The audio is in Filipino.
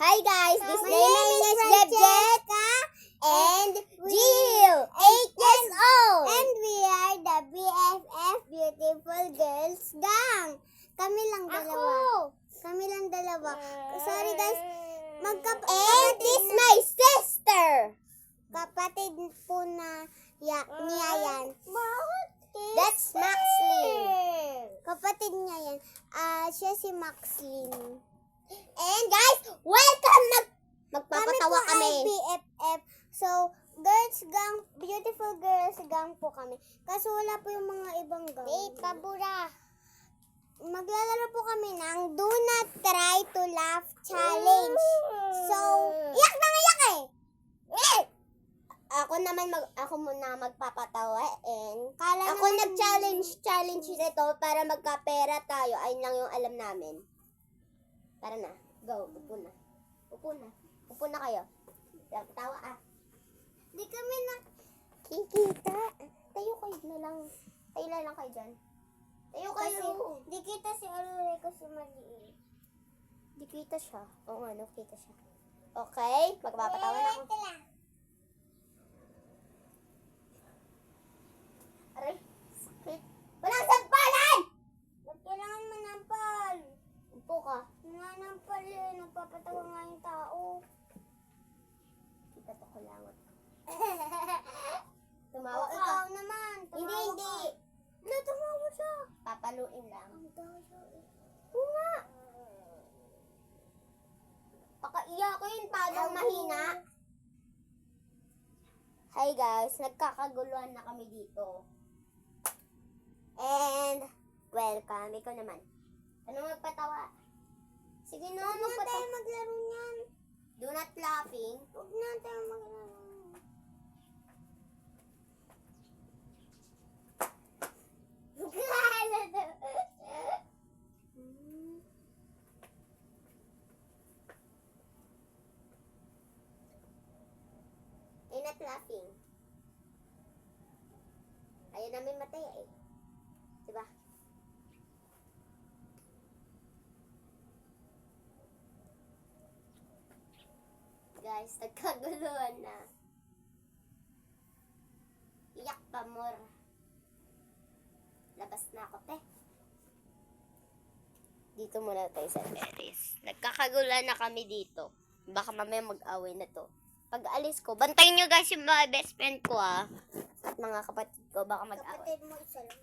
Hi guys, this name is Jeb and Jill, 8 years old. And we are the BFF Beautiful Girls Gang. Kami lang dalawa. Kami lang dalawa. Sorry guys. And this my sister. Kapatid po na niya yan. That's Maxlin. Kapatid niya yan. Siya si Maxlin. And guys, welcome! Magpapatawa Kami kami. po ay BFF. So, Girls Gang, Beautiful Girls Gang po kami. Kaso wala po yung mga ibang gang. Pabura. Maglalaro po kami ng Do Not Try to Laugh Challenge. So, iyak na iyak eh! Ako muna magpapatawa and Kala ako naman- nag-challenge nito para magkapera tayo. Ayun lang yung alam namin. Tara na. Go. Upo na. Upo na kayo. Tawa ah. Di kami na... Kikita. Tayo kayo na lang. Tayo na lang kayo dyan. Tayo Kasi, kayo. di kita si Aurora kasi maliit. Di kita siya. Oo nga, no, kita siya. Okay? Magpapatawa na ako. Aray, sakit. Walang sampalan! Ba't kailangan manampal? Upo ka. Nanampal eh. Nagpapatawa nga yung tao. Kita to kulangot. Tumawa O, ka. ikaw naman. Hindi, tumawa hindi. ka. Wala, tumawa siya. Papaluin lang. Ang tayo eh. Oo nga. Pakaiyakin, padang mahina. Hi guys, nagkakaguluhan na kami dito. And, welcome. Ikaw naman. Ano magpatawa? Sige no, Huwag na tayo magpatawa. maglaro niyan. Do not laughing. Huwag na tayo maglaro. Not laughing. Ayaw namin mataya eh. Diba? Guys, nagkaguluhan na. Iyak pa more. Labas na ako, te. Dito muna tayo sa terrace. Nagkakaguluhan na kami dito. Baka mamaya mag-away na to. Pag alis ko, bantayin nyo guys yung mga best friend ko ah. At mga kapatid ko, baka mag-away. Kapatid mo isa lang.